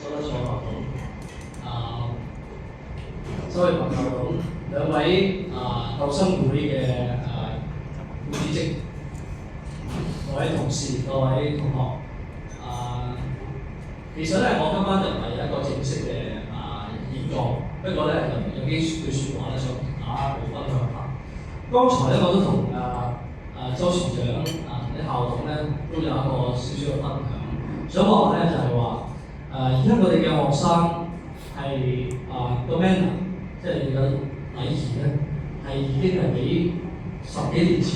所得所學周慧朋校董，兩位救生會嘅副主席，各位同事、各位同學，其實咧，我今晚就唔係一個正式嘅演講，不過咧就有幾句説話咧想同大家分享下。剛才咧我都同周處長啲校董咧都有一個少少嘅分享，想話咧就係話而家我哋嘅學生係個 manner， 即係你嘅禮儀咧係已經係比10幾年前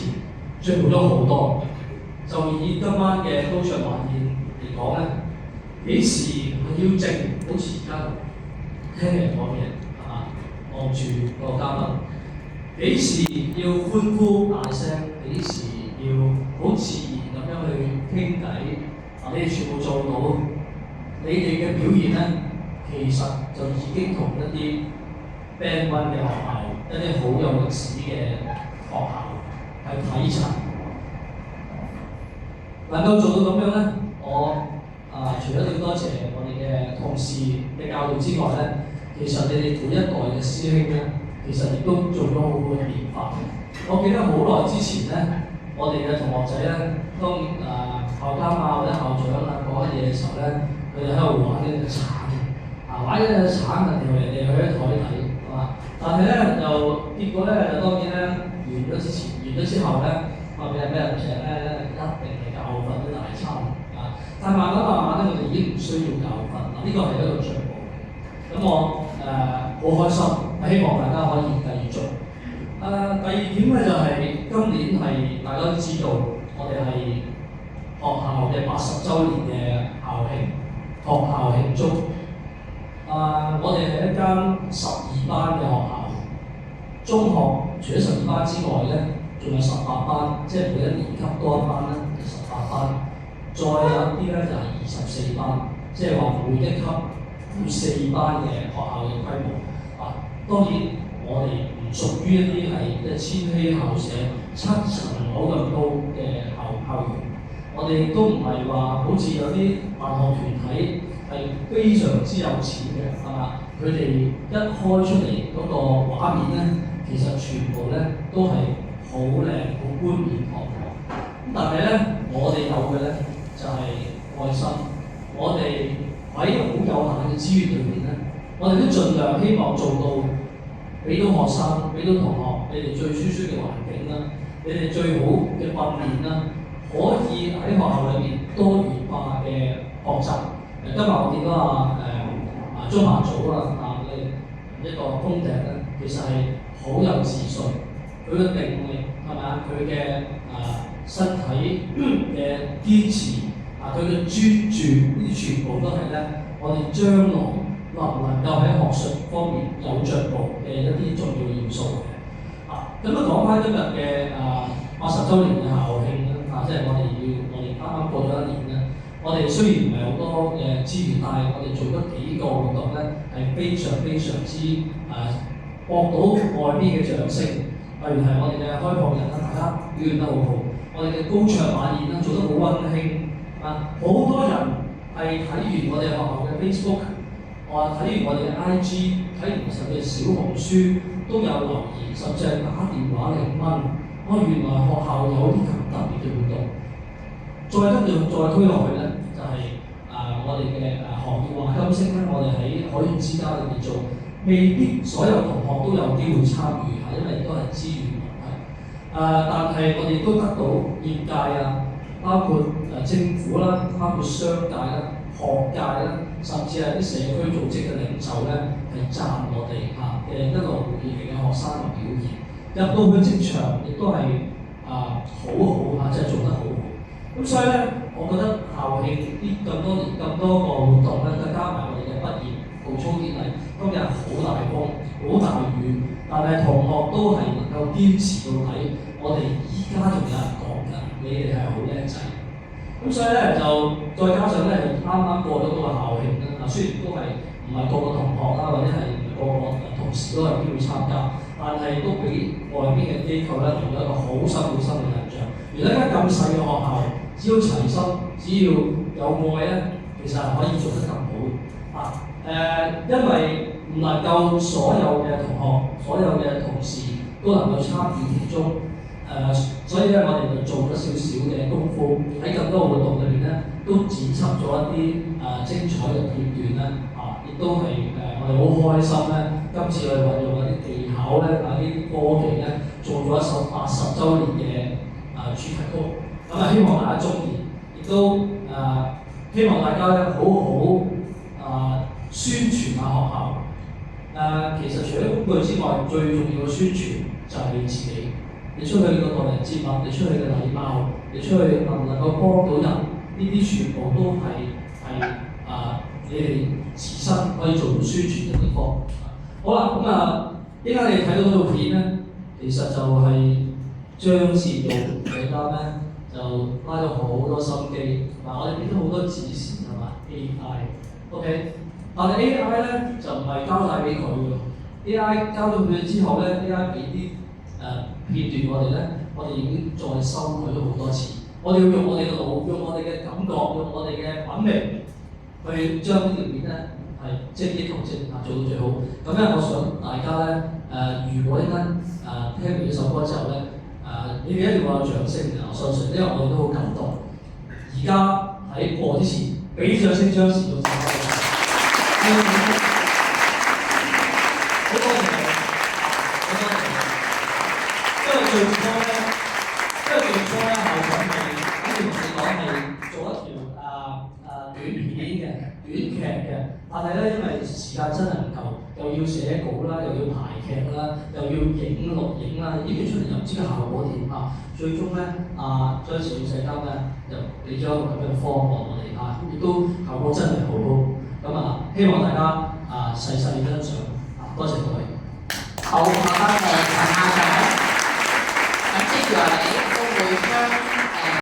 進步咗好多。就以今晚嘅高唱晚宴嚟講咧，幾時係要靜，好似而家聽人講嘢係嘛，望住個嘉賓；幾時要歡呼大聲，幾時要好自然咁樣去傾偈。你哋全部做到，你哋嘅表現咧，其實就已經同一啲 Band 1嘅學校、一啲好有歷史嘅學校係睇齊。能夠做到咁樣咧，我除咗要多謝我哋嘅同事嘅教導之外咧，其實你哋每一代嘅師兄咧，其實亦都做咗好好嘅變化。我記得好耐之前咧，我哋嘅同學仔咧，當校監或者校長講緊嘢嘅時候咧，佢哋喺度玩呢隻橙，玩呢隻橙就掉人哋去喺台底，係嘛？但係咧就結果咧就當然咧完咗之後咧，話俾人聽咧一定係教訓啲大餐但係慢慢咧，我哋已經唔需要教訓呢個係一個進步嚟。咁我好開心，希望大家可以繼續。第二點咧就係今年係大家都知道，我哋係學校嘅80週年嘅校慶，學校慶祝。我哋係一間12班嘅學校，中學除咗12班之外咧，仲有18班，即係每一年級多一班咧，就18班。再有一啲咧就係24班，即係話每一級每4班嘅學校嘅規模。當然我哋唔屬於一啲係千禧校舍7層樓咁高嘅校園，我哋亦都唔係話好似有啲辦學團體係非常之有錢嘅，係嘛？佢哋一開出嚟嗰個畫面咧，其實全部咧都係好靚、好冠冕堂皇。但係咧，我哋有嘅咧就係愛心。我哋喺好有限嘅資源裏面咧，我哋都盡量希望做到俾到學生、俾到同學，你哋最舒適嘅環境啦，你哋最好嘅訓練啦，可以喺學校裏面多元化嘅學習。今日我見到中華組嘅一個空姐咧，其實係好有自信，佢嘅定力係咪啊？佢嘅身體嘅堅持佢嘅專注，呢啲全部都係咧，我哋將來能唔能夠喺學術方面有進步嘅一啲重要元素嘅。咁樣講翻今日嘅80週年嘅校慶啦，即係我哋啱啱過咗一年啦。我哋雖然唔係好多嘅資源，但係我哋做咗幾個活動咧，係非常之獲到外邊嘅掌聲。例如係我哋嘅開放日啦，大家表現得好好。我哋嘅高唱晚宴啦，做得好溫馨。好多人係睇完我哋學校嘅 Facebook， 睇完我哋嘅 IG， 睇完甚至小紅書都有留言，甚至係打電話嚟問原來學校有啲咁特別嘅活動。再推落去咧，就係我哋嘅行業話金星咧，我哋喺海員之家裏面做，未必所有同學都有機會參與因為都係資源問題。但係我哋都得到業界包括政府啦，包括商界啦、學界啦，甚至係啲社區組織嘅領袖咧，係讚我哋嘅一路以嚟嘅學生嘅表現。入到去職場亦都係好好即係做得好好。咁所以咧，我覺得校慶呢咁多年咁多個活動咧，再加埋我哋嘅畢業號操典禮，今日好大風、好大雨，但係同學都係能夠堅持到底。我哋依家仲有人講緊，你哋係好叻仔。咁所以咧就再加上咧，啱啱過咗嗰個校慶啦。雖然都係唔係個個同學啦，或者係唔係個個同事都有機會參加，但係都俾外邊嘅機構咧留咗一個好深嘅印象。而家咁細嘅學校，只要齊心，只要有愛咧，其實係可以做得更好。因為唔能夠所有嘅同學、所有嘅同事都能夠參與其中，所以咧我哋就做咗少少嘅功夫，喺咁多活動裏邊咧，都剪輯咗一啲精彩嘅片段咧，亦都係我哋好開心咧。今次我哋運用嗰啲技巧咧，呢啲科技咧，做咗一首80週年嘅主題曲。咁希望大家中意，亦都希望大家咧好好宣傳下學校。其實除咗工具之外，最重要嘅宣傳就係你自己。你出去個待人接物，你出去嘅禮貌，你出去能唔能夠幫到人，呢啲全部都係你哋自身可以做到宣傳嘅地方。好啦，咁依家你睇到嗰套片咧，其實就係張善導李丹咧，就花咗好多心機，同埋我哋俾咗好多指示係嘛 AI，OK，但係 AI 咧就唔係交晒俾佢嘅 ，AI 交咗佢之後咧 ，AI 俾啲片段我哋咧，我哋已經再修改咗好多次。我哋要用我哋嘅腦，用我哋嘅感覺，用我哋嘅品味，去將呢條片咧係精益求精做到最好。咁咧，我想大家咧如果一間聽完呢首歌之後咧，你哋一定會有掌聲嘅，我相信，因為我哋都好感動。而家喺播之前，俾啲掌聲張善導先生。好多謝你，好多謝你。因為最初咧，校長係跟住同你講係做一條短片嘅、短劇嘅，但係咧因為時間真係唔夠，又要寫稿啦，又要排劇啦，又要錄影啦，影完出嚟又唔知個效果點啊！最終咧，張善導細監咧就俾咗一個咁樣嘅方案我哋亦都效果真係好好。咁希望大家細細欣賞多謝各位。好，多謝陳校長。咁接住落嚟都會將